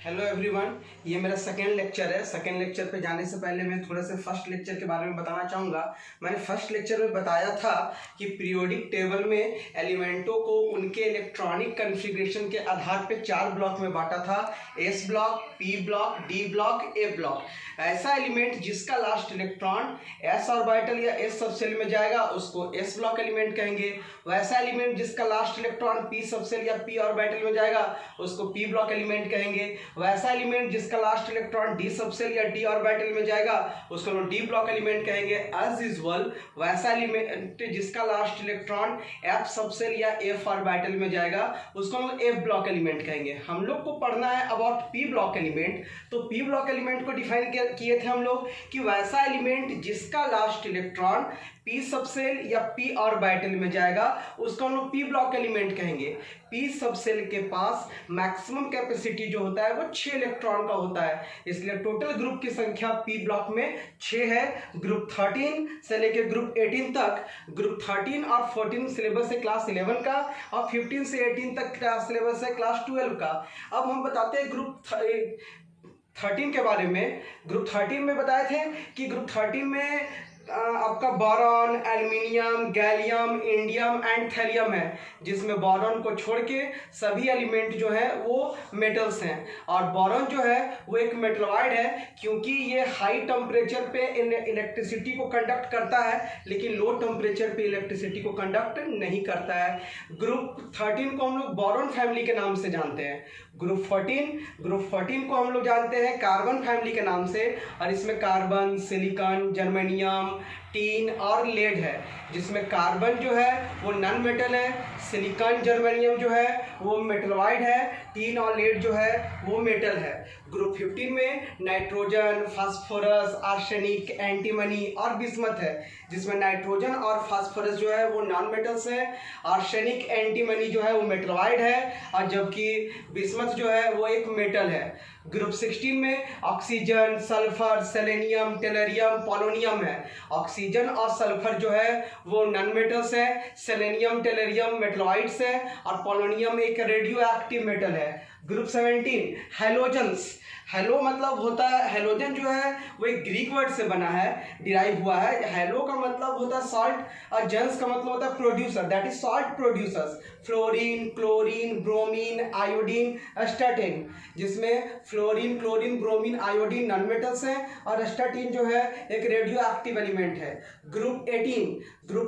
Hello everyone, ये मेरा second lecture है। सेकेंड लेक्चर पे जाने से पहले मैं थोड़ा सा फर्स्ट लेक्चर के बारे में बताना चाहूँगा। मैंने फर्स्ट लेक्चर में बताया था कि पीरियोडिक टेबल में एलिमेंटों को उनके इलेक्ट्रॉनिक कॉन्फ़िगरेशन के आधार पे 4 ब्लॉक में बांटा था। S block, P block, D block, A block. ऐसा एलिमेंट जिसका लास्ट इलेक्ट्रॉन एस ऑर्बिटल या एस सबसेल में जाएगा उसको एस ब्लॉक एलिमेंट कहेंगे। वैसा एलिमेंट जिसका लास्ट इलेक्ट्रॉन पी सबसेल या पी ऑर्बिटल में जाएगा उसको पी ब्लॉक एलिमेंट कहेंगे। वैसा एलिमेंट जिसका लास्ट इलेक्ट्रॉन डी सबसेल या डी ऑर्बिटल में जाएगा उसको हम डी ब्लॉक एलिमेंट कहेंगे। एज यूजुअल वैसा एलिमेंट जिसका लास्ट इलेक्ट्रॉन एफ सबसेल या एफ ऑर्बिटल में जाएगा उसको हम एफ ब्लॉक एलिमेंट कहेंगे। हम लोग को पढ़ना है अबाउट पी ब्लॉक एलिमेंट। तो पी ब्लॉक एलिमेंट को डिफाइन किए थे हम लोग कि वैसा एलिमेंट जिसका लास्ट इलेक्ट्रॉन पी सबसेल या पी ऑर्बिटल में जाएगा उसको हम लोग पी ब्लॉक एलिमेंट कहेंगे। पी सबसेल के पास मैक्सिमम कैपेसिटी जो होता है वो 6 इलेक्ट्रॉन का होता है, इसलिए टोटल ग्रुप की संख्या पी ब्लॉक में 6 है। ग्रुप 13 से लेकर ग्रुप 18 तक, ग्रुप 13 और 14 सिलेबस है क्लास 11 का और 15 से 18 तक सिलेबस है क्लास 12 का। अब हम बताते हैं ग्रुप 13 के बारे में। ग्रुप 13 में बताए थे कि ग्रुप 13 में आपका boron, aluminium, gallium, indium and thorium है, जिसमें बोरॉन को छोड़ के सभी एलिमेंट जो है वो मेटल्स हैं। और बोरॉन जो है वो एक मेटलॉइड है क्योंकि ये हाई टेम्परेचर पे इलेक्ट्रिसिटी को कंडक्ट करता है लेकिन लो टेम्परेचर पे इलेक्ट्रिसिटी को कंडक्ट नहीं करता है। ग्रुप 13 को हम लोग बोरॉन फैमिली के नाम से जानते हैं। ग्रुप 14 को हम लोग जानते हैं कार्बन फैमिली के नाम से, और इसमें कार्बन, सिलिकॉन, जर्मेनियम, टीन और लेड है, जिसमें कार्बन जो है वो नॉन मेटल है, सिलिकॉन, जर्मेनियम जो है वो मेटलॉइड है, टीन और लेड जो है वो मेटल है। ग्रुप 15 में नाइट्रोजन, फास्फोरस, आर्सेनिक, एंटीमनी और बिस्मथ है, जिसमें नाइट्रोजन और फास्फोरस जो है वो नॉन मेटल्स है, आर्सेनिक, एंटीमनी जो है वो मेटलॉइड है और जबकि बिस्मथ जो है वो एक मेटल है। ग्रुप 16 में oxygen, sulphur, selenium, tellurium, polonium है। ऑक्सीजन और सल्फर जो है वो नॉन मेटल्स है, सेलेनियम, टेलरियम मेटलॉइड्स है और पोलोनियम एक रेडियो एक्टिव मेटल है। Group 17 halogens. हेलो मतलब होता है, हेलोजन जो है वो एक ग्रीक वर्ड से बना है, डिराइव हुआ है। हेलो का मतलब होता है सॉल्ट और जन्स का मतलब होता है producer, that is salt producers. Fluorine, chlorine, bromine, iodine, astatine, जिसमें fluorine, chlorine, bromine, iodine non metals हैं और एस्टाटीन जो है एक रेडियो एक्टिव एलिमेंट है। ग्रुप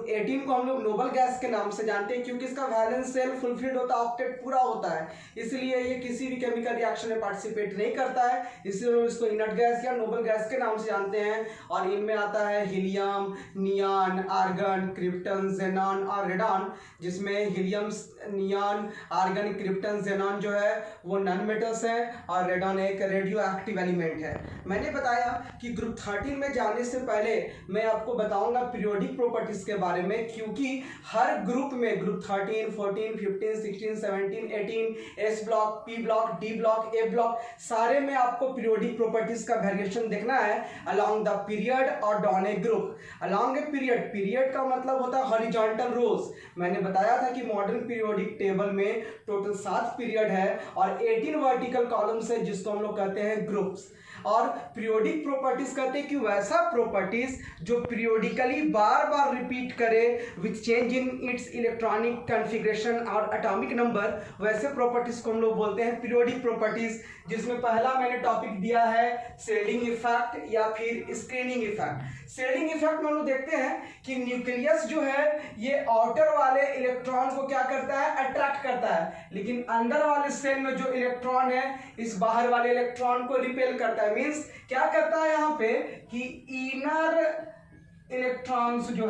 18 को हम लोग नोबल गैस के नाम से जानते हैं क्योंकि इसका वैलेंस शेल फुलफिल्ड होता है, ऑक्टेट पूरा होता है, इसलिए ये किसी भी केमिकल रिएक्शन में पार्टिसिपेट नहीं करता है, इसलिए हम इसको इनर्ट गैस या नोबल गैस के नाम से जानते हैं। और इनमें आता है helium, neon, argon, krypton, xenon और रेडॉन, जिसमें helium, neon, argon, krypton, xenon जो है वो नॉन मेटल्स हैं और रेडॉन एक रेडियो एक्टिव एलिमेंट है। मैंने बताया कि ग्रुप 13 में जाने से पहले मैं आपको बताऊंगा पीरियोडिक प्रॉपर्टीज के बारे में, क्योंकि हर ग्रुप में group 13, 14, 15, 16, 17, 18, S block, P block, D block, A block, सारे में आपको पीरियोडिक प्रॉपर्टीज का वेरिएशन देखना है अलोंग द पीरियड और down a group. Along a period का मतलब होता है हॉरिजॉन्टल रोज। मैंने बताया था कि मॉडर्न पीरियोडिक टेबल में टोटल 7 पीरियड है और 18 वर्टिकल कॉलम्स है, जिसको हम लोग कहते हैं ग्रुप्स। और पीरियोडिक प्रॉपर्टीज कहते हैं कि वैसा प्रॉपर्टीज जो पीरियोडिकली बार बार रिपीट करे with change in its electronic configuration और एटॉमिक नंबर, वैसे प्रॉपर्टीज को हम लोग बोलते हैं पीरियोडिक प्रॉपर्टीज। जिसमें पहला मैंने टॉपिक दिया है शेल्डिंग इफेक्ट या फिर स्क्रीनिंग इफेक्ट। शेल्डिंग इफेक्ट में हम लोग देखते हैं कि न्यूक्लियस जो है ये आउटर वाले इलेक्ट्रॉन को क्या करता है, अट्रैक्ट करता है, लेकिन अंदर वाले सेल में जो इलेक्ट्रॉन है इस बाहर वाले इलेक्ट्रॉन को रिपेल करता है। मींस क्या करता है यहाँ पे कि इनर इलेक्ट्रॉन्स जो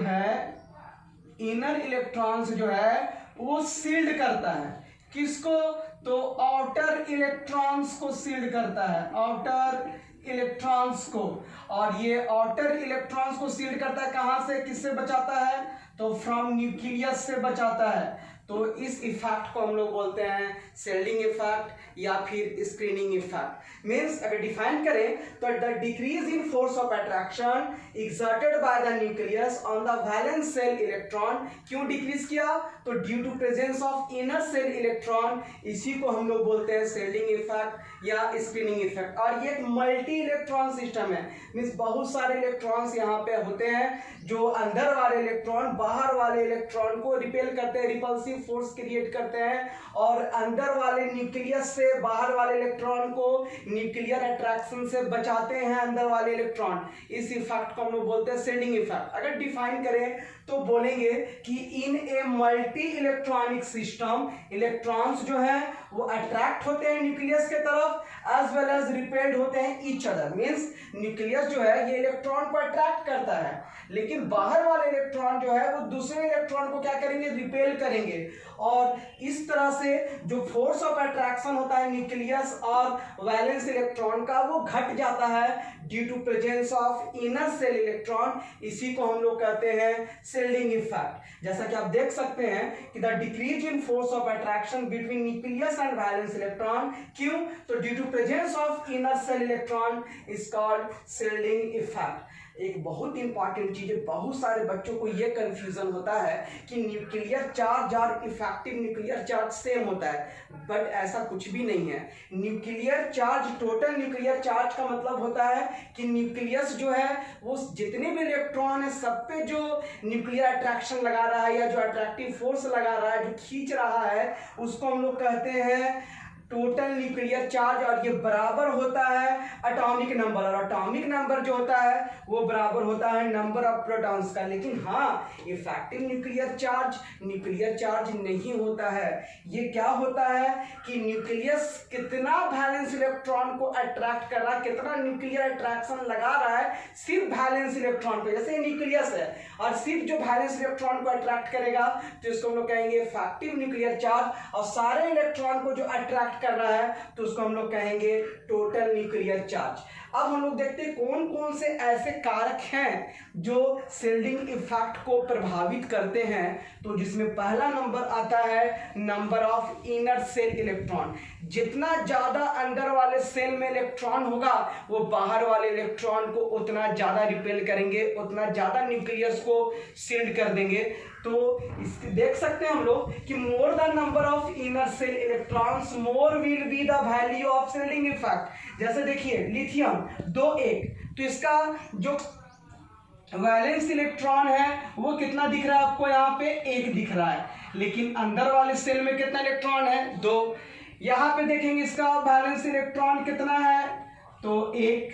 है वो शील्ड करता है। किसको? तो आउटर इलेक्ट्रॉन्स को शील्ड करता है, आउटर इलेक्ट्रॉन्स को। और ये आउटर इलेक्ट्रॉन्स को शील्ड करता है कहां से, किससे बचाता है? तो फ्रॉम न्यूक्लियस से बचाता है। तो इस इफेक्ट को हम लोग बोलते हैं शिल्डिंग इफेक्ट या फिर स्क्रीनिंग इफेक्ट। मीन्स अगर डिफाइन करें तो the decrease in force of attraction exerted by the nucleus on the valence shell electron. क्यों डिक्रीज किया? तो due to presence of inner shell electron, इसी को हम लोग बोलते हैं शिल्डिंग इफेक्ट या स्क्रीनिंग इफेक्ट। और ये एक मल्टी इलेक्ट्रॉन सिस्टम है, मीन्स बहुत सारे इलेक्ट्रॉन्स यहाँ पे होते हैं जो अंदर वाले इलेक्ट्रॉन बाहर वाले इलेक्ट्रॉन को रिपेल करते हैं, रिपल्सिव फोर्स क्रिएट करते हैं, और अंदर वाले न्यूक्लियस से बाहर वाले इलेक्ट्रॉन को न्यूक्लियर अट्रैक्शन से बचाते हैं अंदर वाले इलेक्ट्रॉन। इस इफेक्ट को हम लोग बोलते हैं शिल्डिंग इफेक्ट। अगर डिफाइन करें तो बोलेंगे कि in a multi electronic system electrons जो है वो अट्रैक्ट होते हैं न्यूक्लियस के तरफ एज वेल एज रिपेल्ड होते हैं ईच अदर। मींस न्यूक्लियस जो है ये इलेक्ट्रॉन को अट्रैक्ट करता है, लेकिन बाहर वाले इलेक्ट्रॉन जो है वो दूसरे इलेक्ट्रॉन को क्या करेंगे? रिपेल करेंगे। और इस तरह से जो फोर्स ऑफ अट्रैक्शन होता है न्यूक्लियस और वैलेंस इलेक्ट्रॉन का वो घट जाता है due to presence of inner shell electron. इसी को हम लोग कहते हैं शिल्डिंग इफेक्ट। जैसा कि आप देख सकते हैं कि the decrease in force of attraction between nucleus and valence electron. क्यों? तो due to presence of inner shell electron is called shielding effect. एक बहुत इंपॉर्टेंट चीज है, बहुत सारे बच्चों को यह कंफ्यूजन होता है कि न्यूक्लियर चार्ज और इफेक्टिव न्यूक्लियर चार्ज सेम होता है, बट ऐसा कुछ भी नहीं है। Nuclear charge, total nuclear charge का मतलब होता है कि न्यूक्लियस जो है वो जितने भी इलेक्ट्रॉन है सब पे जो न्यूक्लियर अट्रैक्शन लगा रहा है या जो अट्रैक्टिव फोर्स लगा रहा है, जो खींच रहा है, उसको हम लोग कहते हैं टोटल न्यूक्लियर चार्ज। और ये बराबर होता है एटॉमिक नंबर, और एटॉमिक नंबर जो होता है वो बराबर होता है नंबर ऑफ प्रोटॉन्स का। लेकिन हाँ, इफेक्टिव न्यूक्लियर चार्ज नहीं होता है। ये क्या होता है कि न्यूक्लियस कितना वैलेंस इलेक्ट्रॉन को अट्रैक्ट कर रहा है, कितना न्यूक्लियर अट्रैक्शन लगा रहा है सिर्फ वैलेंस इलेक्ट्रॉन पे। जैसे न्यूक्लियस है और सिर्फ जो वैलेंस इलेक्ट्रॉन को अट्रैक्ट करेगा तो इसको हम लोग कहेंगे इफेक्टिव न्यूक्लियर चार्ज, और सारे इलेक्ट्रॉन को जो अट्रैक्ट कर रहा है तो उसको हम लोग कहेंगे टोटल न्यूक्लियर चार्ज। अब हम लोग देखते हैं कौन कौन से ऐसे कारक हैं जो शिल्डिंग इफेक्ट को प्रभावित करते हैं। तो जिसमें पहला नंबर आता है number of inner shell electron. जितना ज्यादा अंदर वाले सेल में इलेक्ट्रॉन होगा वो बाहर वाले इलेक्ट्रॉन को उतना ज्यादा रिपेल करेंगे, उतना ज्यादा न्यूक्लियस को शील्ड कर देंगे। तो देख सकते हैं हम लोग कि more the number of inner shell electrons more will be the value of shielding effect. जैसे देखिए लिथियम 2 1, तो इसका जो वैलेंस इलेक्ट्रॉन है वो कितना दिख रहा है आपको? यहाँ पे 1 दिख रहा है, लेकिन अंदर वाले सेल में कितना इलेक्ट्रॉन है? 2। यहाँ पे देखेंगे इसका वैलेंस इलेक्ट्रॉन कितना है? तो 1,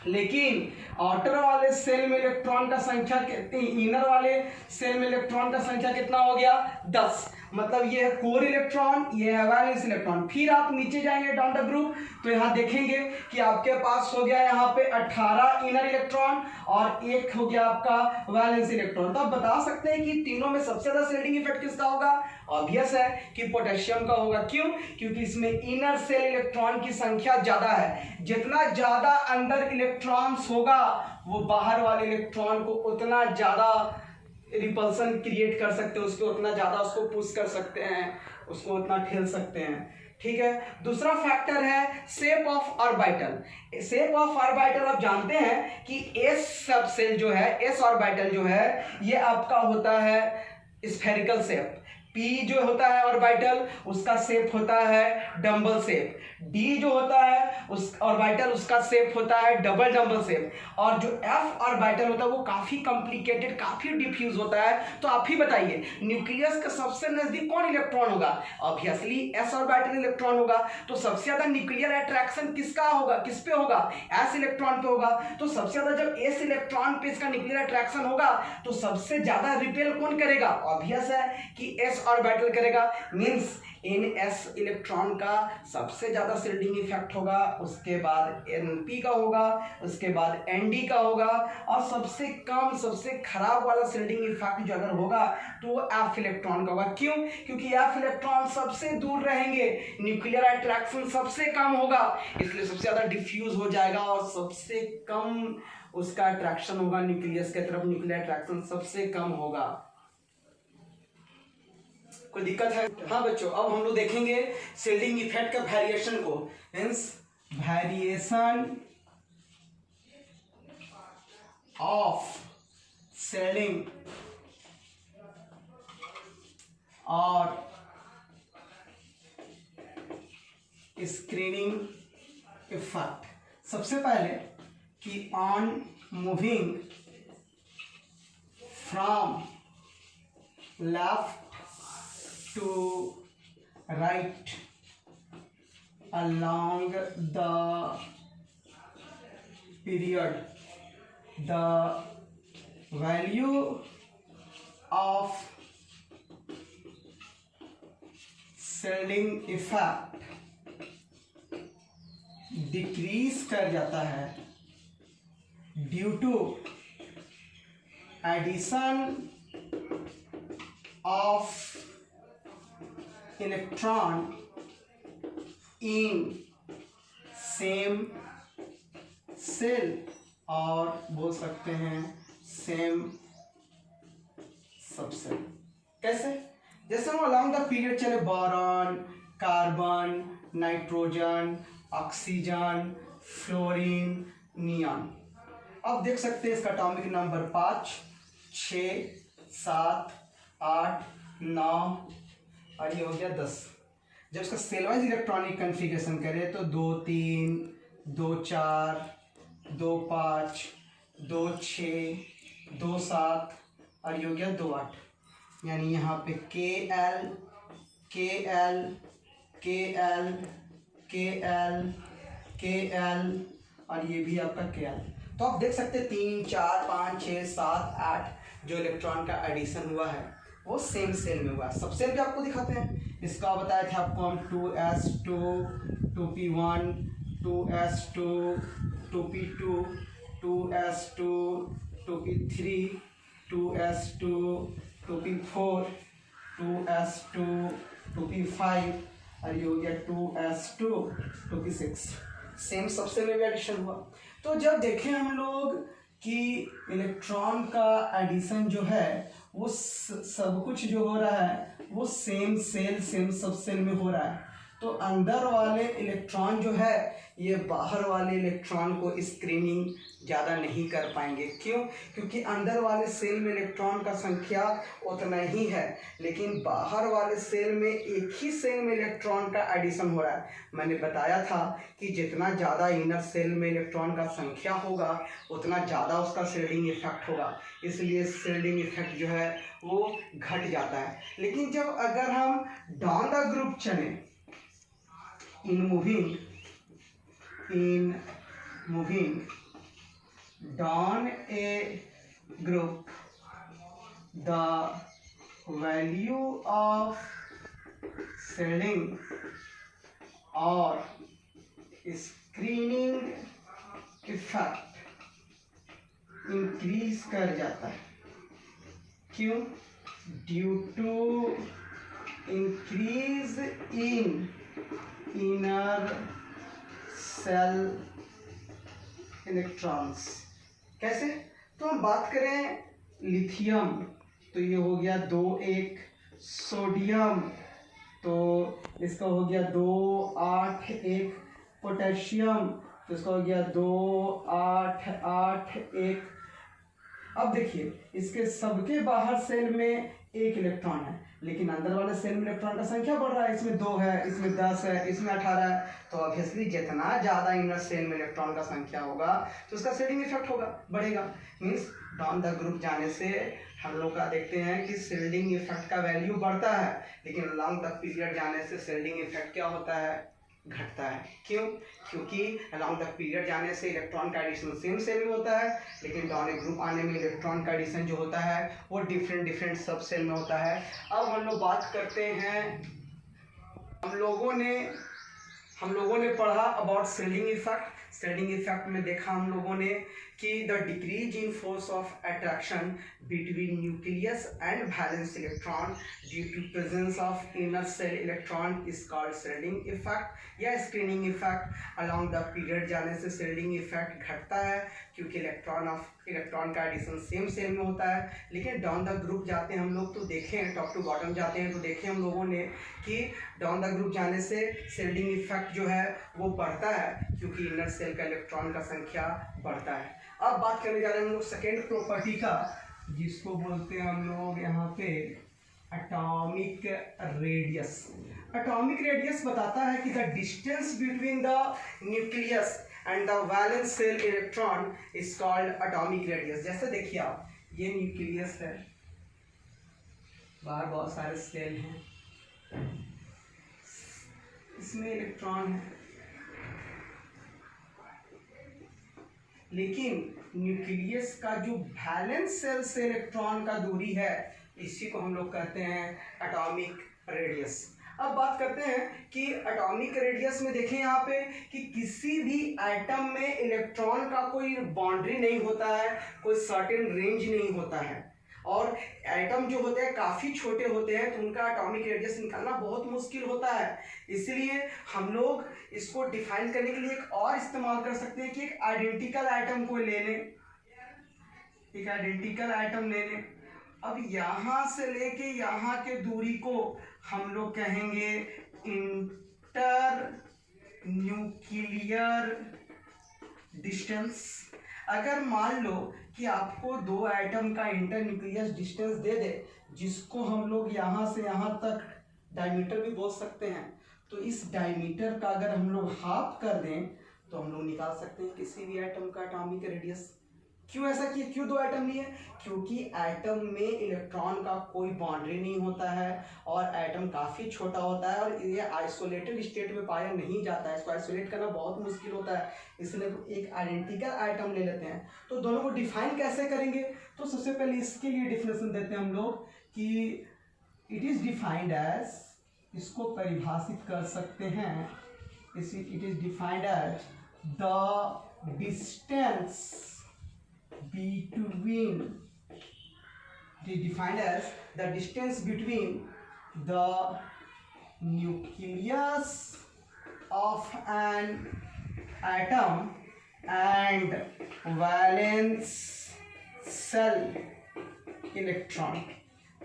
लेकिन आउटर वाले सेल में इलेक्ट्रॉन का संख्या कितनी, इनर वाले सेल में इलेक्ट्रॉन का संख्या कितना हो गया? 10। मतलब ये है कोर इलेक्ट्रॉन, ये है वैलेंस इलेक्ट्रॉन। फिर आप नीचे जाएंगे डाउन द ग्रुप तो यहाँ देखेंगे कि आपके पास हो गया यहाँ पे 18 इनर इलेक्ट्रॉन और 1 हो गया आपका वैलेंस इलेक्ट्रॉन। तो आप बता सकते हैं कि तीनों में सबसे ज्यादा शिल्डिंग इफेक्ट किसका होगा? ऑब्वियस है कि पोटेशियम का होगा। क्यों? क्योंकि इसमें इनर सेल इलेक्ट्रॉन की संख्या ज्यादा है। जितना ज्यादा अंदर इलेक्ट्रॉन्स होगा वो बाहर वाले इलेक्ट्रॉन को उतना ज्यादा रिपल्सन क्रिएट कर सकते हैं, उसको उतना ज्यादा उसको पुश कर सकते हैं, उसको उतना ठेल सकते हैं। ठीक है। दूसरा फैक्टर है shape of orbital. Shape of orbital आप जानते हैं कि एस सब सेल जो है, एस ऑर्बिटल जो है ये आपका होता है स्फेरिकल शेप। पी जो होता है ऑर्बिटल उसका शेप होता है डम्बल शेप। डी जो होता है उस ऑर्बिटल उसका शेप होता है डबल डम्बल शेप। और जो एफ ऑर्बिटल होता है वो काफी कॉम्प्लिकेटेड, काफी डिफ्यूज होता है। तो आप ही बताइए न्यूक्लियस का सबसे नजदीक कौन इलेक्ट्रॉन होगा? ऑब्वियसली एस ऑर्बिटल इलेक्ट्रॉन होगा। तो सबसे ज्यादा न्यूक्लियर अट्रैक्शन किसका होगा, किस पे होगा? एस इलेक्ट्रॉन पे होगा। तो सबसे ज्यादा जब एस इलेक्ट्रॉन पे इसका न्यूक्लियर अट्रैक्शन होगा तो सबसे ज्यादा रिपेल कौन करेगा? ऑब्वियस है कि एस ऑर्बिटल करेगा। मींस इन एस इलेक्ट्रॉन का सबसे ज्यादा शिल्डिंग इफेक्ट होगा, उसके बाद एनपी का होगा, उसके बाद एनडी का होगा, और सबसे कम सबसे खराब वाला शिल्डिंग इफेक्ट जो अगर होगा तो एफ इलेक्ट्रॉन का होगा। क्यों? क्योंकि एफ इलेक्ट्रॉन सबसे दूर रहेंगे, न्यूक्लियर अट्रैक्शन सबसे कम होगा, इसलिए सबसे ज्यादा डिफ्यूज हो जाएगा और सबसे कम उसका अट्रैक्शन होगा न्यूक्लियस के तरफ, न्यूक्लियर अट्रैक्शन सबसे कम होगा। कोई दिक्कत है? हाँ बच्चों, अब हम लोग देखेंगे शेडिंग इफेक्ट का वेरिएशन को, मीन्स वेरिएशन ऑफ शेडिंग और स्क्रीनिंग इफेक्ट। सबसे पहले कि on moving from left to right along the period, the value of shading effect decrease कर जाता है due to addition of electron in same shell, और बोल सकते हैं सेम सबसेल। कैसे? जैसे हम अलोंग द पीरियड चले boron, carbon, nitrogen, oxygen, fluorine, neon. अब देख सकते हैं इसका एटॉमिक नंबर 5, 6, 7, 8, 9 और ये हो गया 10। जब इसका सेल वाइज इलेक्ट्रॉनिक कन्फिगरेशन करें तो 2, 3, 2, 4, 2, 5, 2, 6, 2, 7 और ये हो गया 2, 8। यानी यहाँ पे KL, KL, KL, KL, KL और ये भी आपका KL। तो आप देख सकते हैं 3, 4, 5, 6, 7, 8 जो इलेक्ट्रॉन का एडिशन हुआ है वो सेम सेल में हुआ है। सब सेल भी आपको दिखाते हैं। इसका बताया था आपको हम 2s2, 2p1, 2s2, 2p2, 2s2, 2p3, 2s2, 2p4, 2s2, 2p5 और ये हो गया 2s2, 2p6। सेम सबसे में भी एडिशन हुआ। तो जब देखें हम लोग कि इलेक्ट्रॉन का एडिशन जो है वो सब कुछ जो हो रहा है वो सेम सेल सेम सब सेल में हो रहा है, तो अंदर वाले इलेक्ट्रॉन जो है ये बाहर वाले इलेक्ट्रॉन को स्क्रीनिंग ज़्यादा नहीं कर पाएंगे। क्यों? क्योंकि अंदर वाले सेल में इलेक्ट्रॉन का संख्या उतना ही है, लेकिन बाहर वाले सेल में एक ही सेल में इलेक्ट्रॉन का एडिशन हो रहा है। मैंने बताया था कि जितना ज़्यादा इनर सेल में इलेक्ट्रॉन का संख्या होगा उतना ज़्यादा उसका शेडिंग इफेक्ट होगा, इसलिए शेडिंग इफेक्ट जो है वो घट जाता है। लेकिन जब अगर हम डाउन द ग्रुप चलें, in moving down a group, the value of shading or screening effect increase कर जाता है। क्यों? Due to increase in inner shell electrons. कैसे? तो हम बात करें लिथियम तो ये हो गया 2, 1, सोडियम तो इसका हो गया 2, 8, 1, पोटेशियम तो इसका हो गया 2, 8, 8, 1। अब देखिए इसके सबके बाहर सेल में एक इलेक्ट्रॉन है, लेकिन अंदर वाले सेल में इलेक्ट्रॉन का संख्या बढ़ रहा है। इसमें 2 है, इसमें 10 है, इसमें 18 है। तो ऑब्वियसली जितना ज़्यादा इनर सेल में इलेक्ट्रॉन का संख्या होगा तो उसका शेडिंग इफेक्ट होगा, बढ़ेगा। मीन्स डाउन द ग्रुप जाने से हम लोग का देखते हैं कि शेडिंग इफेक्ट का वैल्यू बढ़ता है, लेकिन लॉन्ग द पीरियड जाने से शेडिंग इफेक्ट क्या होता है? घटता है। क्यों? क्योंकि अलॉन्ग द पीरियड जाने से इलेक्ट्रॉन का एडिशन सेम सेल में होता है, लेकिन डाउन ए ग्रुप आने में इलेक्ट्रॉन का एडिशन जो होता है वो डिफरेंट सब सेल में होता है। अब हम लोग बात करते हैं, हम लोगों ने पढ़ा about shielding effect. Shielding effect में देखा हम लोगों ने कि the decrease in force of attraction between nucleus and valence electron due to presence of inner shell electron is called shielding effect या screening effect. Along the period जाने से shielding effect घटता है क्योंकि इलेक्ट्रॉन का एडिशन सेम सेल में होता है, लेकिन डाउन द ग्रुप जाते हैं हम लोग तो देखें, टॉप टू बॉटम जाते हैं तो देखें हम लोगों ने कि डाउन द ग्रुप जाने से शेल्डिंग इफेक्ट जो है वो बढ़ता है क्योंकि इनर सेल का इलेक्ट्रॉन का संख्या बढ़ता है। अब बात करने जा रहे हैं हम लोग सेकेंड प्रॉपर्टी का, जिसको बोलते हैं हम लोग यहाँ पे एटॉमिक रेडियस। एटॉमिक रेडियस बताता है कि the distance between the nucleus and the valence shell electron is called atomic radius. जैसे देखिए आप, ये न्यूक्लियस है, बाहर बहुत सारे सेल हैं, इसमें इलेक्ट्रॉन है, लेकिन न्यूक्लियस का जो वैलेंस सेल से इलेक्ट्रॉन का दूरी है इसी को हम लोग कहते हैं एटॉमिक रेडियस। अब बात करते हैं कि एटॉमिक रेडियस में देखें यहाँ पे कि किसी भी एटम में इलेक्ट्रॉन का कोई बाउंड्री नहीं होता है, कोई सर्टेन रेंज नहीं होता है, और एटम जो होते हैं काफ़ी छोटे होते हैं तो उनका एटॉमिक रेडियस निकालना बहुत मुश्किल होता है। इसलिए हम लोग इसको डिफाइन करने के लिए एक और इस्तेमाल कर सकते हैं कि एक आइडेंटिकल एटम को ले लें, एक आइडेंटिकल एटम ले लें। अब यहाँ से लेके यहाँ के दूरी को हम लोग कहेंगे इंटर न्यूक्लियर डिस्टेंस। अगर मान लो कि आपको दो एटम का इंटर न्यूक्लियर डिस्टेंस दे दे, जिसको हम लोग यहाँ से यहाँ तक डायमीटर भी बोल सकते हैं, तो इस डायमीटर का अगर हम लोग हाफ कर दें तो हम लोग निकाल सकते हैं किसी भी एटम का एटॉमिक रेडियस। क्यों ऐसा किया, क्यों दो एटम लिए? क्योंकि एटम में इलेक्ट्रॉन का कोई बाउंड्री नहीं होता है और एटम काफ़ी छोटा होता है और ये आइसोलेटेड स्टेट में पाया नहीं जाता है, इसको आइसोलेट करना बहुत मुश्किल होता है, इसलिए एक आइडेंटिकल आइटम ले लेते हैं। तो दोनों को डिफाइन कैसे करेंगे? तो सबसे पहले इसके लिए डिफिनेशन देते हैं हम लोग कि इट इज़ डिफाइंड एज, इसको परिभाषित कर सकते हैं, it is defined as the distance between, it is defined as the distance between the nucleus of an atom and valence cell electron।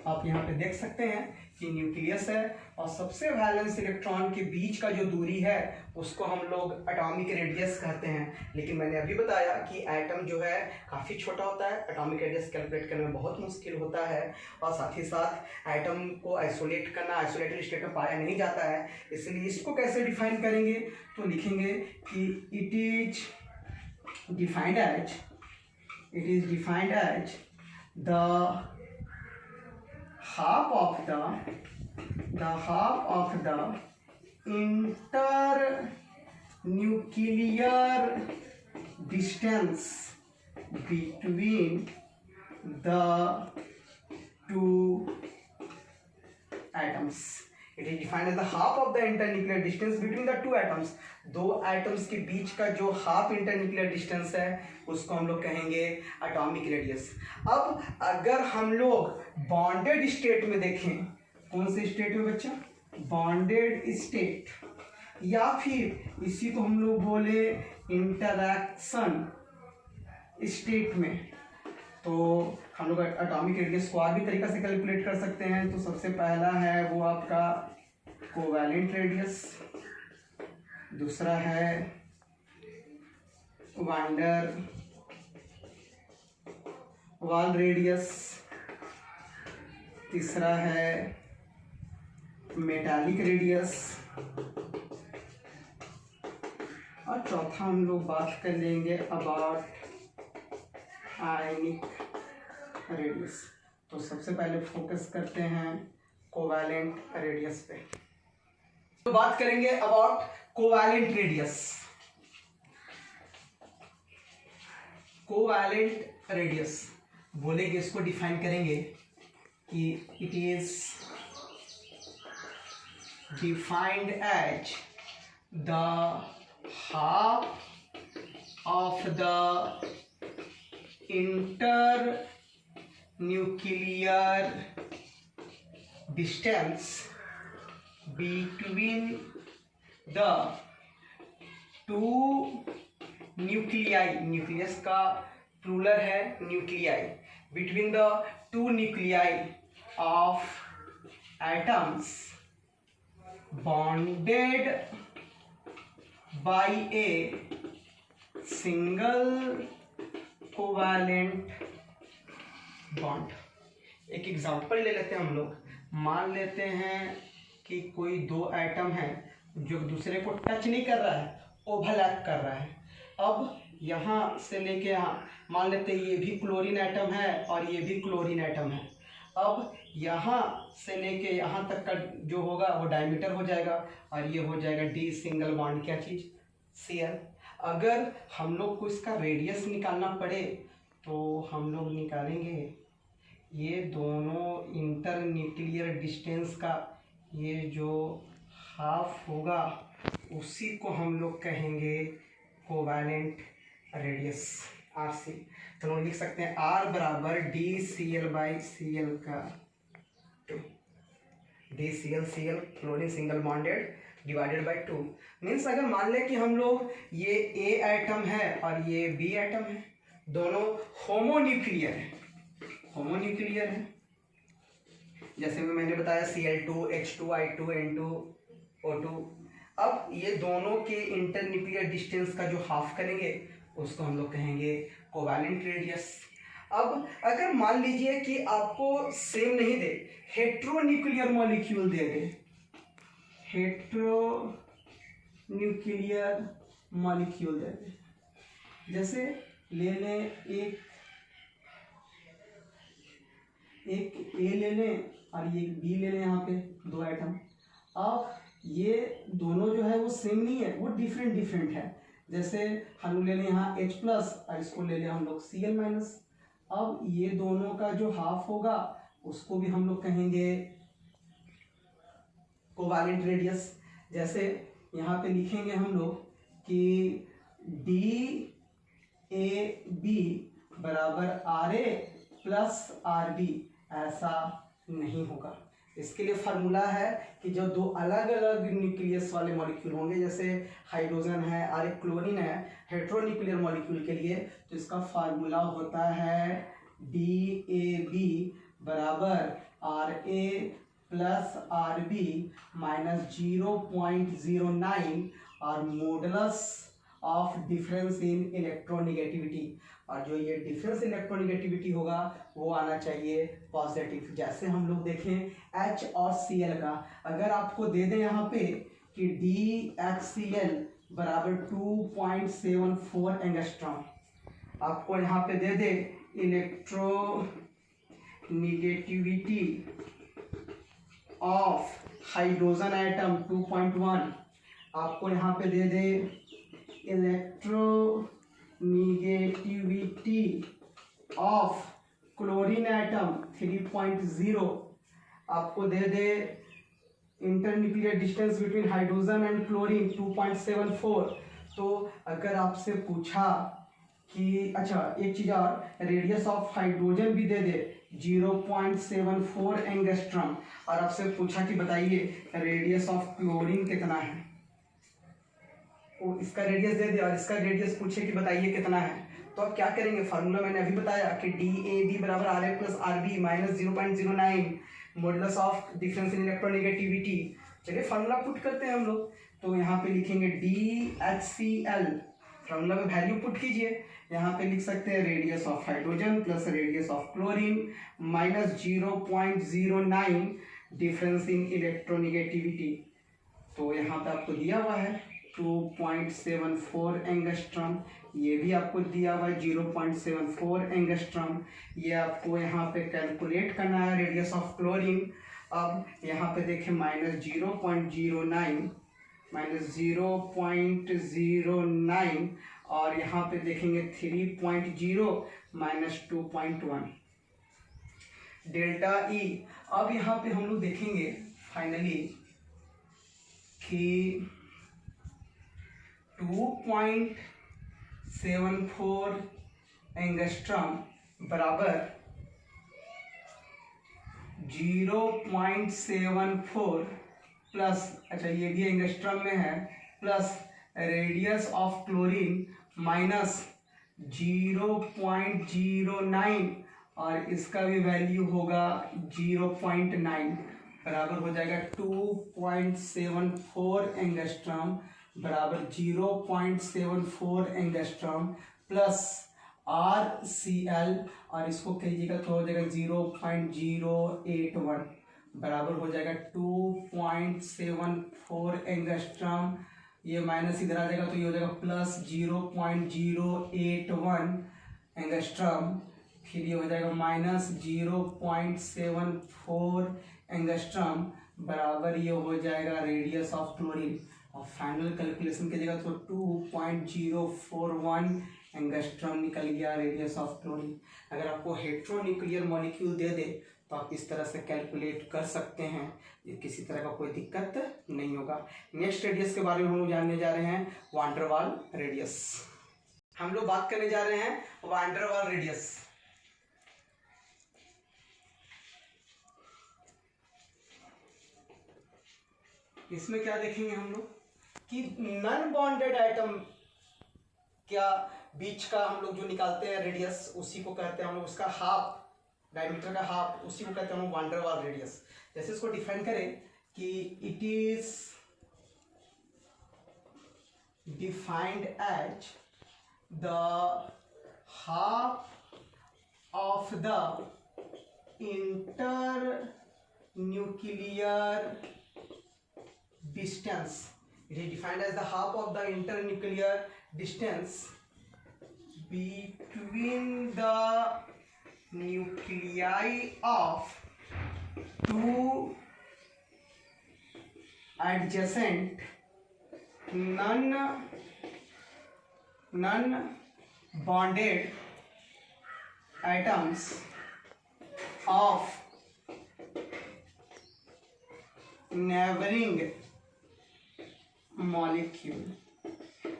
आप यहाँ पे देख सकते हैं कि न्यूक्लियस है और सबसे वैलेंस इलेक्ट्रॉन के बीच का जो दूरी है उसको हम लोग एटॉमिक रेडियस कहते हैं। लेकिन मैंने अभी बताया कि एटम जो है काफ़ी छोटा होता है, एटॉमिक रेडियस कैलकुलेट करने में बहुत मुश्किल होता है, और साथ ही साथ एटम को आइसोलेट करना, आइसोलेटेड स्टेट में पाया नहीं जाता है। इसलिए इसको कैसे डिफाइन करेंगे? तो लिखेंगे कि it is defined as the half of the internuclear distance between the two atoms। It is defined as the half of the internuclear distance between the two atoms। दो एटम्स के बीच का जो हाफ इंटरन्यूक्लियर डिस्टेंस है उसको हम लोग कहेंगे atomic radius. अब अगर हम लोग बॉन्डेड स्टेट में देखें, कौन से स्टेट में बच्चा? बॉन्डेड स्टेट, या फिर इसी को हम लोग बोले इंटरैक्शन स्टेट में, तो हम लोग एटॉमिक रेडियस को और भी तरीका से कैलकुलेट कर सकते हैं। तो सबसे पहला है वो आपका कोवैलेंट रेडियस, दूसरा है वांडर वाल रेडियस, तीसरा है मेटालिक रेडियस, और चौथा हम लोग बात कर लेंगे अबाउट आयनिक रेडियस। तो सबसे पहले फोकस करते हैं कोवैलेंट रेडियस पे। तो बात करेंगे about covalent radius. Covalent radius बोलेंगे, इसको डिफाइन करेंगे कि it is defined as the half of the internuclear distance between the two nuclei, nucleus का प्लूरल है nuclei, between the two nuclei of atoms bonded by a single covalent bond। एक example ले लेते हैं हम लोग। मान लेते हैं कि कोई दो एटम है जो दूसरे को टच नहीं कर रहा है, ओवरलैप कर रहा है। अब यहाँ से लेके यहाँ मान लेते हैं ये भी क्लोरीन एटम है और ये भी क्लोरीन एटम है। अब यहाँ से लेके यहाँ तक का जो होगा वो डायमीटर हो जाएगा और ये हो जाएगा डी सिंगल बॉन्ड, क्या चीज़, Cl। अगर हम लोग को इसका रेडियस निकालना पड़े तो हम लोग निकालेंगे ये दोनों इंटर न्यूक्लियर डिस्टेंस का ये जो हाफ होगा उसी को हम लोग कहेंगे कोवैलेंट रेडियस, RC। तो हम लिख सकते हैं R बराबर DCl/Cl का 2, DCl/Cl chlorine single bonded divided by 2। Means अगर मान लें कि हम लोग ये A एटम है और ये B एटम है, दोनों होमोन्यूक्लियर है, होमोन्यूक्लियर है, जैसे मैंने बताया Cl2 H2 I2 N2 O2। अब ये दोनों के इंटरन्यूक्लियर डिस्टेंस का जो हाफ करेंगे उसको हम लोग कहेंगे कोवैलेंट रेडियस। अब अगर मान लीजिए कि आपको सेम नहीं दे, हेट्रोन्यूक्लियर मॉलिक्यूल दे दे, हेट्रोन्यूक्लियर मॉलिक्यूल दे दे, जैसे ले लें एक ए ले लें और ये बी ले लें, यहाँ पे दो एटम। अब ये दोनों जो है वो सेम नहीं है, वो डिफरेंट डिफरेंट है। जैसे हम ले लें यहाँ H प्लस और इसको ले लें हम लोग Cl माइनस। अब ये दोनों का जो हाफ होगा उसको भी हम लोग कहेंगे कोवैलेंट रेडियस। जैसे यहाँ पे लिखेंगे हम लोग कि DAB बराबर RA प्लस RB, ऐसा नहीं होगा। इसके लिए फार्मूला है कि जो दो अलग अलग न्यूक्लियस वाले मॉलिक्यूल होंगे, जैसे हाइड्रोजन है और एक क्लोरीन है हेट्रोन्यूक्लियर मॉलिक्यूल के लिए, तो इसका फार्मूला होता है DAB बराबर RA प्लस RB माइनस 0.09 और modulus of difference in electronegativity, और जो ये डिफरेंस इलेक्ट्रोनेगेटिविटी होगा वो आना चाहिए पॉजिटिव। जैसे हम लोग देखें H और Cl का, अगर आपको दे दें यहाँ पे कि DHCl बराबर 2.74 एंगस्ट्रॉम, आपको यहाँ पे दे दे इलेक्ट्रोनेगेटिविटी ऑफ हाइड्रोजन एटम 2.1, आपको यहाँ पे दे दे इलेक्ट्रोनेगेटिविटी ऑफ क्लोरीन एटम 3.0, आपको दे दे internuclear distance between hydrogen and chlorine 2.74। तो अगर आपसे पूछा कि अच्छा एक चीज़ और, रेडियस ऑफ हाइड्रोजन भी दे दे 0.74 एंगस्ट्रॉम, और आपसे पूछा कि बताइए रेडियस ऑफ क्लोरीन कितना है, वो इसका रेडियस दे दे और इसका रेडियस पूछे कि बताइए कितना है, तो आप क्या करेंगे, फार्मूला मैंने अभी बताया कि DAB बराबर RA plus RB minus 0.09 modulus of difference in electronegativity. चलिए फार्मूला पुट करते हैं हम लोग। तो यहाँ पे लिखेंगे DHCl, फार्मूला में वैल्यू पुट कीजिए, यहाँ पे लिख सकते हैं radius of hydrogen plus radius of chlorine minus 0.09 difference in electronegativity. तो यहाँ पे आपको दिया हुआ है 2.74 एंगस्ट्रॉम, ये भी आपको दिया हुआ है 0.74 एंगस्ट्रॉम। ये आपको यहाँ पे कैलकुलेट करना है रेडियस ऑफ क्लोरीन। अब यहाँ पे देखें माइनस 0.09 और यहाँ पे देखेंगे 3.0 माइनस 2.1 डेल्टा ई। अब यहाँ पे हम लोग देखेंगे फाइनली कि 2.74 एंगस्ट्रॉम बराबर 0.74 प्लस, अच्छा ये भी एंगस्ट्रॉम में है, plus radius of chlorine minus 0.09 और इसका भी वैल्यू होगा 0.9 बराबर हो जाएगा 2.74 एंगस्ट्रॉम बराबर 0.74 एंगस्ट्रॉम प्लस RCl और इसको कहिएगा तो हो जाएगा 0.081 बराबर हो जाएगा 2.74 एंगस्ट्रॉम, ये माइनस इधर आ जाएगा तो ये हो जाएगा प्लस 0.081 एंगस्ट्रॉम, फिर ये हो जाएगा माइनस 0.74 एंगस्ट्रॉम बराबर ये हो जाएगा रेडियस ऑफ क्लोरीन और फाइनल कैलकुलेशन कीजिएगा तो 2.041 एंगस्ट्रॉम निकल गया रेडियस ऑफ क्लोरीन। अगर आपको हेट्रोन्यूक्लियर मॉलिक्यूल दे दे तो आप इस तरह से कैलकुलेट कर सकते हैं, ये किसी तरह का कोई दिक्कत नहीं होगा। नेक्स्ट रेडियस के बारे में हम लोग जानने जा रहे हैं वान डेर वाल रेडियस। हम लोग बात करने जा रहे हैं वान डेर वाल रेडियस। इसमें क्या देखेंगे हम लोग कि नॉन बॉन्डेड एटम क्या बीच का हम लोग जो निकालते हैं रेडियस उसी को कहते हैं हम लोग, उसका हाफ डायमीटर का हाफ उसी को कहते हैं हम वान डेर वाल रेडियस। जैसे इसको डिफाइन करें कि it is defined as the half of the internuclear distance. It is defined as the half of the internuclear distance between the nuclei of two adjacent non-bonded atoms of neighboring molecule.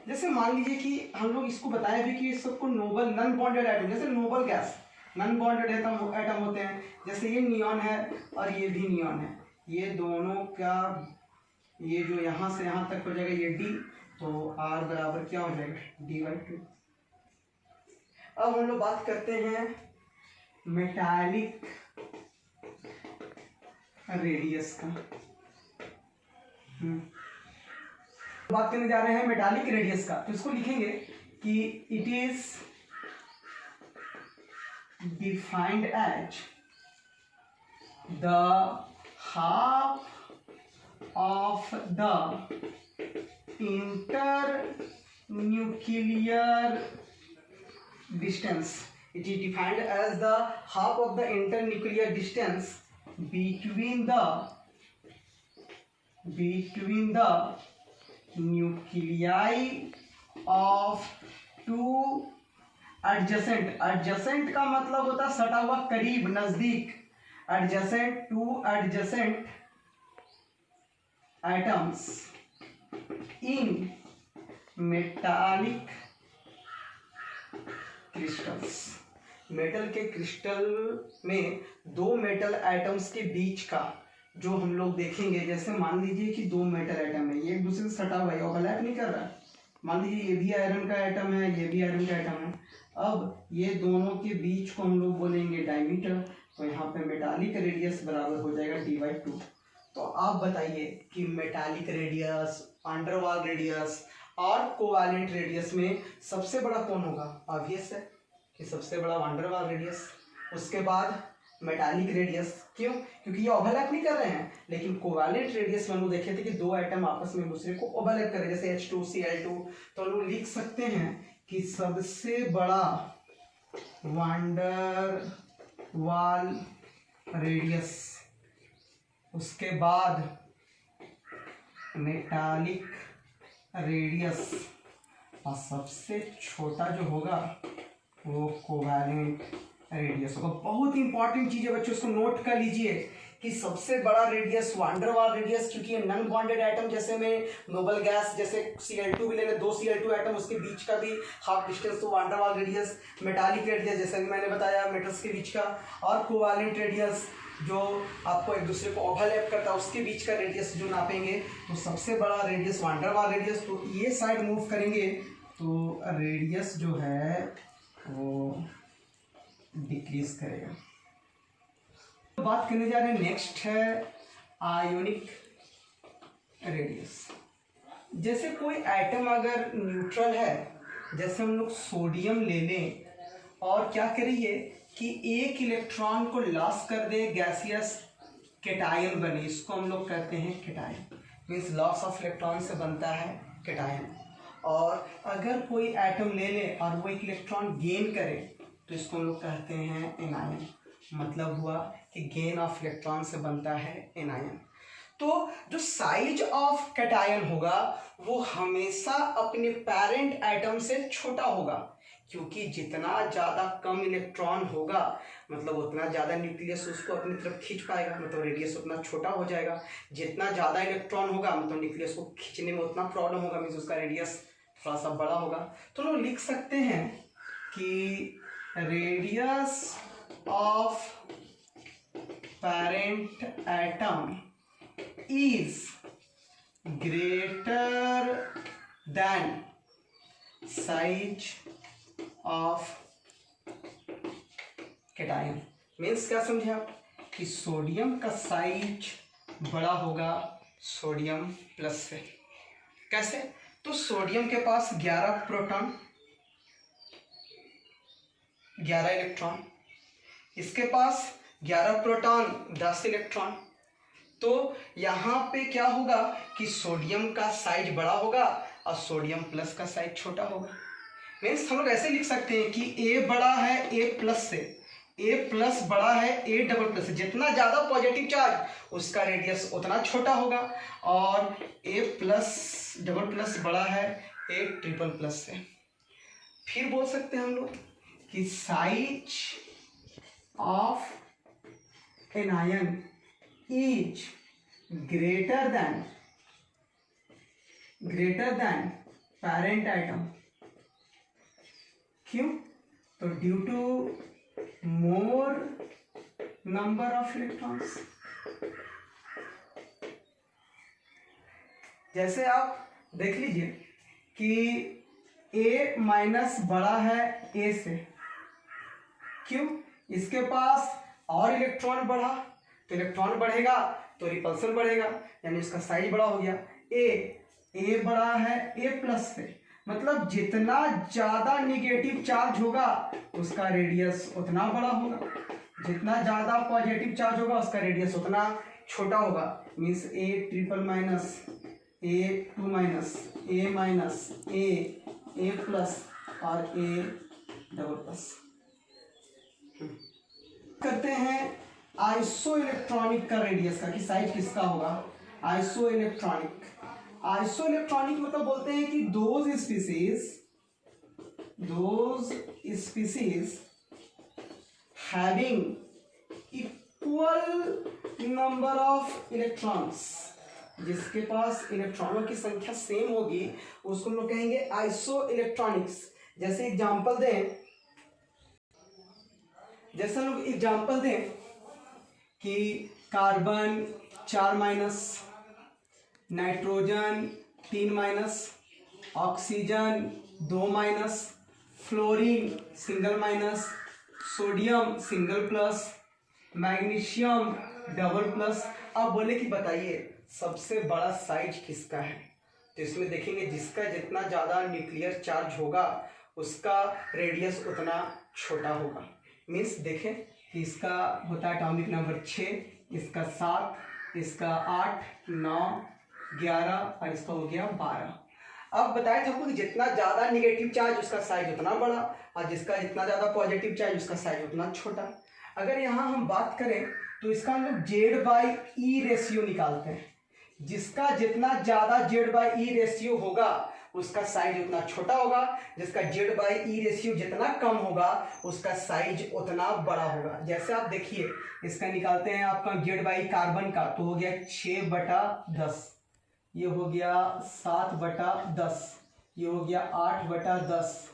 जैसे मान लीजिए कि हम लोग इसको बताया भी कि सबको नोबल नॉन बॉन्डेड एटम, जैसे noble gas non bonded atom होते हैं, जैसे ये नियॉन है और ये भी नियॉन है, ये दोनों का ये जो यहाँ से यहाँ तक हो जाएगा ये D, तो R बराबर क्या हो जाएगा D/2। अब हम लोग बात करते हैं मेटालिक रेडियस का। बात करने जा रहे हैं मेटालिक रेडियस का, तो इसको लिखेंगे कि it is defined as the half of the internuclear distance. It is defined as the half of the internuclear distance between the nuclei of two adjacent का मतलब होता है सटा हुआ, करीब, नजदीक, two adjacent atoms in metallic crystals. Metal के crystal में दो मेटल एटम्स के बीच का जो हम लोग देखेंगे, जैसे मान लीजिए कि दो मेटल एटम है, ये एक दूसरे से सटा हुआ है, ओवरलैप नहीं कर रहा है। मान लीजिए ये भी आयरन का एटम है, ये भी आयरन का एटम है। अब ये दोनों के बीच को हम लोग बोलेंगे डायमीटर, तो यहाँ पे मेटालिक रेडियस बराबर हो जाएगा D/2। तो आप बताइए कि मेटालिक रेडियस, वान डेर वाल रेडियस और कोवैलेंट रेडियस में सबसे बड़ा कौन होगा? ऑब्वियस है कि सबसे बड़ा वान डेर वाल रेडियस, उसके बाद मेटालिक रेडियस। क्यों? क्योंकि ये ओवरलैप नहीं कर रहे हैं। लेकिन कोवैलेंट रेडियस में हम लोग देखे थे कि दो एटम आपस में एक दूसरे को ओवरलैप कर रहे हैं, जैसे H2Cl2। तो हम लोग लिख सकते हैं कि सबसे बड़ा वान डेर वाल रेडियस, उसके बाद मेटालिक रेडियस, और सबसे छोटा जो होगा वो कोवैलेंट रेडियस होगा। बहुत ही इंपॉर्टेंट चीज है बच्चों, इसको नोट कर लीजिए कि सबसे बड़ा रेडियस वान डेर वाल रेडियस, क्योंकि ये नॉन बॉन्डेड एटम जैसे में नोबल गैस जैसे Cl2 भी ले लें, 2 Cl2 एटम उसके बीच का भी हाफ डिस्टेंस तो van der Waals radius, metallic radius जैसे भी मैंने बताया मेटल्स के बीच का, और कोवालेंट रेडियस जो आपको एक दूसरे को ओवरलैप करता है उसके बीच का रेडियस जो नापेंगे, तो सबसे बड़ा रेडियस वान डेर वाल रेडियस, तो ये साइड मूव करेंगे तो रेडियस जो है वो डिक्रीज करेगा। तो बात करने जा रहे हैं नेक्स्ट है आयोनिक रेडियस। जैसे कोई एटम अगर न्यूट्रल है, जैसे हम लोग सोडियम ले लें और क्या करिए कि एक इलेक्ट्रॉन को लॉस कर दे, गैसियस कैटायन बने, इसको हम लोग कहते हैं cation, means loss of electron से बनता है कैटायन। और अगर कोई एटम ले ले और वो एक इलेक्ट्रॉन गेन करे तो इसको हम लोग कहते हैं एनायन, मतलब हुआ कि गेन ऑफ इलेक्ट्रॉन से बनता है एनायन। तो जो साइज ऑफ कैटायन होगा वो हमेशा अपने पेरेंट एटम से छोटा होगा, क्योंकि जितना ज़्यादा कम इलेक्ट्रॉन होगा मतलब उतना ज़्यादा न्यूक्लियस उसको अपनी तरफ खींच पाएगा, मतलब रेडियस उतना छोटा हो जाएगा। जितना ज़्यादा इलेक्ट्रॉन होगा मतलब न्यूक्लियस को खींचने में उतना प्रॉब्लम होगा, मीन्स उसका रेडियस थोड़ा सा बड़ा होगा। तो लोग लिख सकते हैं कि radius of parent atom is greater than size of cation. Means क्या समझे आप कि सोडियम का साइज बड़ा होगा सोडियम प्लस से। कैसे? तो सोडियम के पास 11 प्रोटॉन 11 इलेक्ट्रॉन, इसके पास 11 प्रोटॉन 10 इलेक्ट्रॉन। तो यहाँ पे क्या होगा कि सोडियम का साइज बड़ा होगा और सोडियम प्लस का साइज छोटा होगा। मीन्स हम लोग ऐसे लिख सकते हैं कि A बड़ा है A प्लस से, A प्लस बड़ा है A डबल प्लस से। जितना ज़्यादा पॉजिटिव चार्ज उसका रेडियस उतना छोटा होगा, और A प्लस डबल प्लस बड़ा है A ट्रिपल प्लस से। फिर बोल सकते हैं हम लोग कि size of an ion is greater than parent atom. क्यों? तो due to more number of electrons. जैसे आप देख लीजिए कि A माइनस बड़ा है A से। क्यों? इसके पास और इलेक्ट्रॉन बढ़ा, तो इलेक्ट्रॉन बढ़ेगा तो रिपल्सन बढ़ेगा, यानी इसका साइज बड़ा हो गया। A बड़ा है A प्लस से, मतलब जितना ज़्यादा निगेटिव चार्ज होगा उसका रेडियस उतना बड़ा होगा, जितना ज़्यादा पॉजिटिव चार्ज होगा उसका रेडियस उतना छोटा होगा। Means A triple minus A2 minus A minus A plus और A डबल प्लस। करते हैं आइसो इलेक्ट्रॉनिक का रेडियस का कि साइज किसका होगा। आइसो इलेक्ट्रॉनिक मतलब बोलते हैं कि those species having equal number of electrons, जिसके पास इलेक्ट्रॉनों की संख्या सेम होगी उसको हम लोग कहेंगे आइसो इलेक्ट्रॉनिक्स। जैसे एग्जांपल दें कि carbon 4 minus, nitrogen 3 minus, oxygen 2 minus, fluorine single minus, sodium single plus, magnesium double plus. अब बोले कि बताइए सबसे बड़ा साइज किसका है, तो इसमें देखेंगे जिसका जितना ज़्यादा न्यूक्लियर चार्ज होगा उसका रेडियस उतना छोटा होगा। मीन्स देखें कि इसका होता है एटॉमिक नंबर 6, इसका 7, इसका 8, 9, 11 और इसका हो गया 12। अब बताया था आपको कि जितना ज़्यादा निगेटिव चार्ज उसका साइज उतना बड़ा और जिसका जितना ज़्यादा पॉजिटिव चार्ज उसका साइज उतना छोटा। अगर यहाँ हम बात करें तो इसका हम लोग Z/E रेशियो निकालते हैं। जिसका जितना ज़्यादा Z/E रेशियो होगा उसका साइज उतना छोटा होगा, जिसका Z/E रेशियो जितना कम होगा उसका साइज उतना बड़ा होगा। जैसे आप देखिए इसका निकालते हैं आपका Z/E कार्बन का, तो हो गया 6/10, ये हो गया 7/10, ये हो गया 8/10,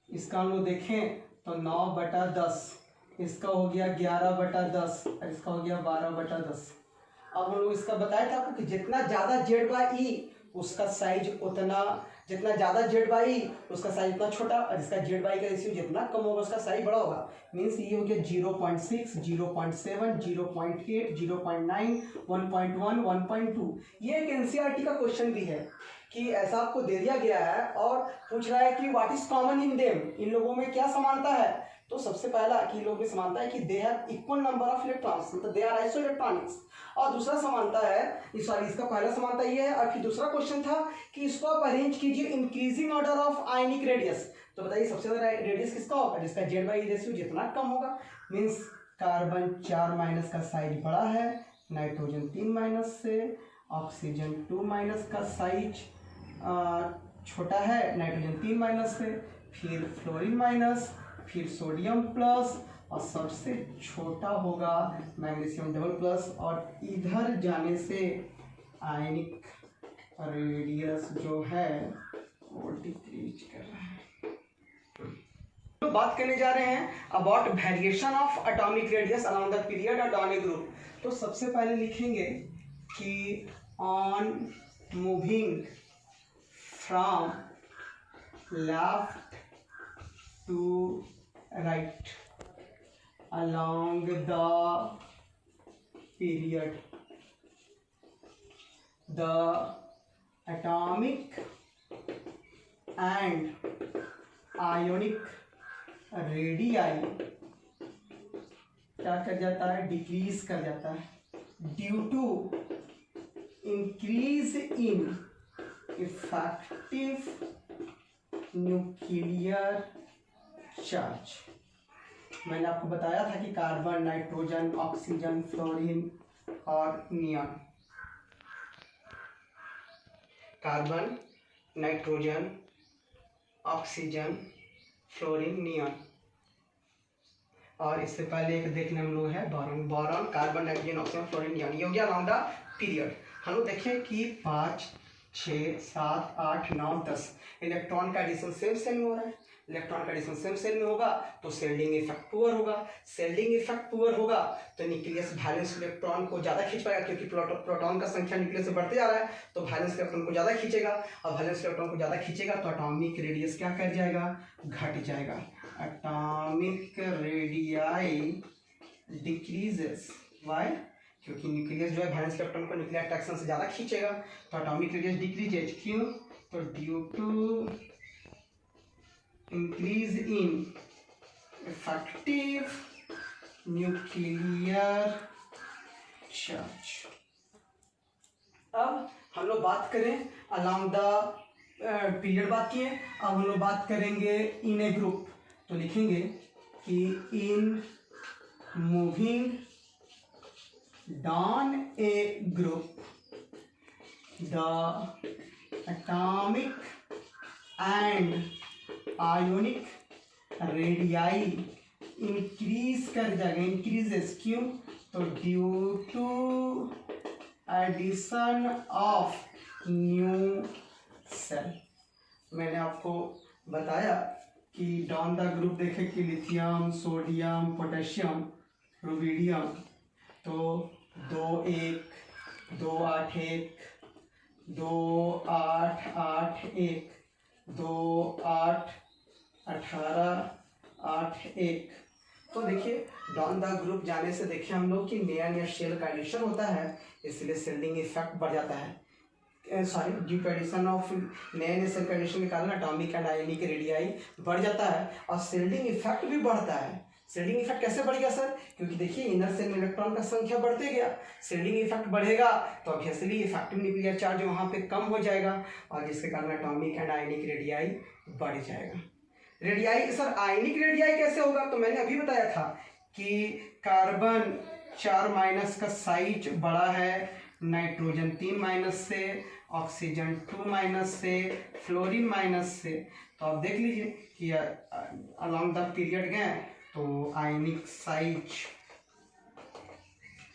इसका हम लोग देखें तो 9/10, इसका हो गया 11/10 और इसका हो गया 12/10। अब हम लोग इसका बताया था आपको कि जितना ज़्यादा Z/E उसका साइज उतना, जितना ज़्यादा Z/E उसका साइज उतना छोटा, और इसका Z/E का रेशियो जितना कम होगा उसका साइज बड़ा होगा। मीन्स ये हो गया 0.6, 0.7, 0.8, 0.9, 1.1, 1.2। ये एक NCERT का क्वेश्चन भी है कि ऐसा आपको दे दिया गया है और पूछ रहा है कि what is common in them, इन लोगों में क्या समानता है। तो सबसे पहला कि लोगों में समानता है कि they have equal number of electrons, मतलब दे आर आइसो इलेक्ट्रॉनिक्स। और दूसरा समानता है, सॉरी इसका पहला समानता ये है, और फिर दूसरा क्वेश्चन था कि इसको आप अरेंज कीजिए increasing order of ionic radius. तो बताइए सबसे ज्यादा रेडियस किसका होगा, जिसका Z/E रेशियो जितना कम होगा। मीन्स कार्बन 4- का साइज बड़ा है नाइट्रोजन 3- से, ऑक्सीजन 2- का साइज छोटा है नाइट्रोजन 3- से, फिर फ्लोरीन-, फिर सोडियम प्लस, और सबसे छोटा होगा मैग्नीशियम डबल+, और इधर जाने से आयनिक रेडियस जो है वो डिक्रीज कर रहा है। तो बात करने जा रहे हैं about variation of atomic radius along the period atomic group. तो सबसे पहले लिखेंगे कि on moving from left to right along the period, the atomic and ionic radii क्या कर जाता है, डिक्रीज कर जाता है due to increase in effective nuclear charge. मैंने आपको बताया था कि कार्बन, नाइट्रोजन, ऑक्सीजन, फ्लोरीन और neon, carbon, nitrogen, oxygen, fluorine, neon, और इससे पहले एक देखने हम लोग है boron. Boron, carbon, nitrogen, oxygen, fluorine, neon, ये हो गया अराउंड द पीरियड। हम लोग देखें कि 5, 6, 7, 8, 9, 10 इलेक्ट्रॉन का एडिशन सेम सेल में हो रहा है। इलेक्ट्रॉन का एडिशन सेम सेल में होगा तो शेल्डिंग इफेक्ट पुअर होगा। शेल्डिंग इफेक्ट पुअर होगा तो न्यूक्लियस वैलेंस इलेक्ट्रॉन को ज़्यादा खींच पाएगा, क्योंकि प्रोटॉन का संख्या न्यूक्लियस से बढ़ते जा रहा है तो वैलेंस इलेक्ट्रॉन को ज़्यादा खींचेगा, और वैलेंस इलेक्ट्रॉन को ज़्यादा खींचेगा तो एटॉमिक रेडियस क्या कर जाएगा, घट जाएगा। एटॉमिक रेडियाई डिक्रीजेस, वाई, क्योंकि न्यूक्लियस जो है वैलेंस इलेक्ट्रॉन को न्यूक्लियर अट्रैक्शन से ज़्यादा खींचेगा तो एटॉमिक रेडियस डिक्रीजेज। क्यों, तो due to increase in effective nuclear charge. अब हम लोग बात करें अलोंग द पीरियड बात किए, अब हम लोग बात करेंगे इन ए ग्रुप। तो लिखेंगे कि in moving down a group the atomic and ionic radii increase कर जाएगा, इंक्रीजेस। क्यों, तो due to addition of new shell. मैंने आपको बताया कि डाउन द ग्रुप देखे कि लिथियम, सोडियम, पोटेशियम, रुबिडियम, तो 2-1, 2-8-1, 2-8-8-1, 2-8-18-8-1। तो देखिए डाउन द ग्रुप जाने से देखिए हम लोग कि नया नया शेल का एडिशन होता है, इसलिए शेल्डिंग इफेक्ट बढ़ जाता है। Sorry, due to addition of नए नए सेल का एडिशन के कारण एटॉमिक एंड आयनिक रेडियाई बढ़ जाता है और शेल्डिंग इफेक्ट भी बढ़ता है। शेल्डिंग इफेक्ट कैसे बढ़ गया सर, क्योंकि देखिए इनर सेल में इलेक्ट्रॉन का संख्या बढ़ते गया, शेल्डिंग इफेक्ट बढ़ेगा तो ऑब्वियसली इफेक्टिव न्यूक्लियर चार्ज वहाँ पे कम हो जाएगा और जिसके कारण एटॉमिक एंड आयनिक रेडियाई बढ़ जाएगा। रेडियाई सर, आयनिक रेडियाई कैसे होगा, तो मैंने अभी बताया था कि कार्बन 4- का साइज बड़ा है नाइट्रोजन 3 माइनस से, ऑक्सीजन 2 माइनस से, फ्लोरीन माइनस से। तो आप देख लीजिए कि अलॉन्ग द पीरियड गए तो आयनिक साइज,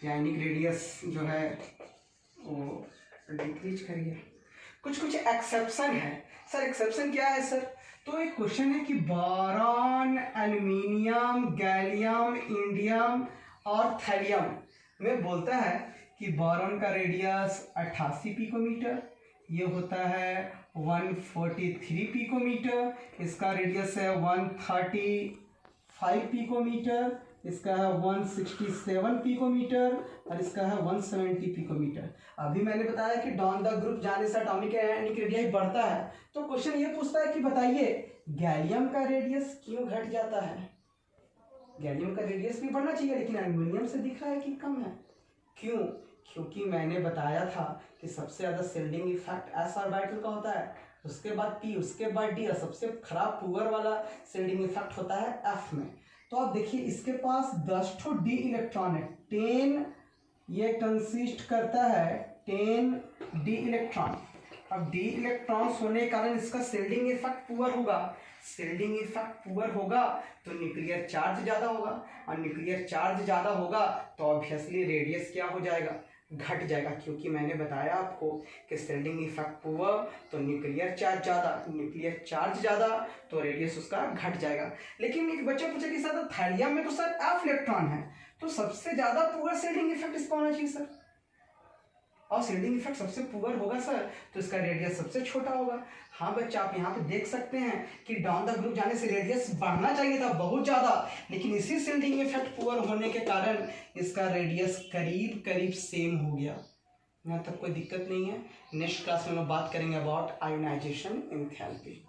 आयनिक रेडियस जो है वो डिक्रीज करिए। कुछ एक्सेप्शन है सर। एक्सेप्शन क्या है सर? तो एक क्वेश्चन है कि बोरॉन, एल्युमिनियम, गैलियम, इंडियम और थैलियम में बोलता है कि बोरॉन का रेडियस 88 पिकोमीटर, ये होता है 143 पिकोमीटर, इसका रेडियस है 135 पिकोमीटर, इसका है 167 पिकोमीटर और इसका है 170 पिकोमीटर। अभी मैंने बताया कि डाउन द ग्रुप जाने से एटॉमिक रेडियस बढ़ता है। तो क्वेश्चन ये पूछता है कि बताइए गैलियम का रेडियस क्यों घट जाता है? गैलियम का रेडियस भी बढ़ना चाहिए लेकिन एल्युमिनियम से दिख रहा है कि कम है। क्यों? क्योंकि मैंने बताया था कि सबसे ज़्यादा शिल्डिंग इफेक्ट एस ऑर्बिटल का होता है, उसके बाद पी, उसके बाद डी और सबसे खराब पुअर वाला शिल्डिंग इफेक्ट होता है एफ में। तो आप देखिए इसके पास 10 ठो डी इलेक्ट्रॉन है, 10, ये कंसिस्ट करता है 10 डी इलेक्ट्रॉन। अब डी इलेक्ट्रॉन्स होने के कारण इसका शिल्डिंग इफेक्ट पुअर होगा। शिल्डिंग इफेक्ट पुअर होगा तो न्यूक्लियर चार्ज ज़्यादा होगा और न्यूक्लियर चार्ज ज़्यादा होगा तो ऑब्वियसली रेडियस क्या हो जाएगा? घट जाएगा। क्योंकि मैंने बताया आपको कि शिल्डिंग इफेक्ट पुअर तो न्यूक्लियर चार्ज ज़्यादा, न्यूक्लियर चार्ज ज़्यादा तो रेडियस उसका घट जाएगा। लेकिन एक बच्चा पूछे कि सर थैलियम में तो सर एफ इलेक्ट्रॉन है, तो सबसे ज़्यादा पुअर शिल्डिंग इफेक्ट इसका होना चाहिए सर, और शिल्डिंग इफेक्ट सबसे पुअर होगा सर तो इसका रेडियस सबसे छोटा होगा। हाँ बच्चा, आप यहाँ पे देख सकते हैं कि डाउन द ग्रुप जाने से रेडियस बढ़ना चाहिए था बहुत ज़्यादा, लेकिन इसी शिल्डिंग इफेक्ट पुअर होने के कारण इसका रेडियस करीब करीब सेम हो गया। यहाँ तक कोई दिक्कत नहीं है। नेक्स्ट क्लास में हम बात करेंगे अबाउट आयोनाइजेशन एंथैल्पी।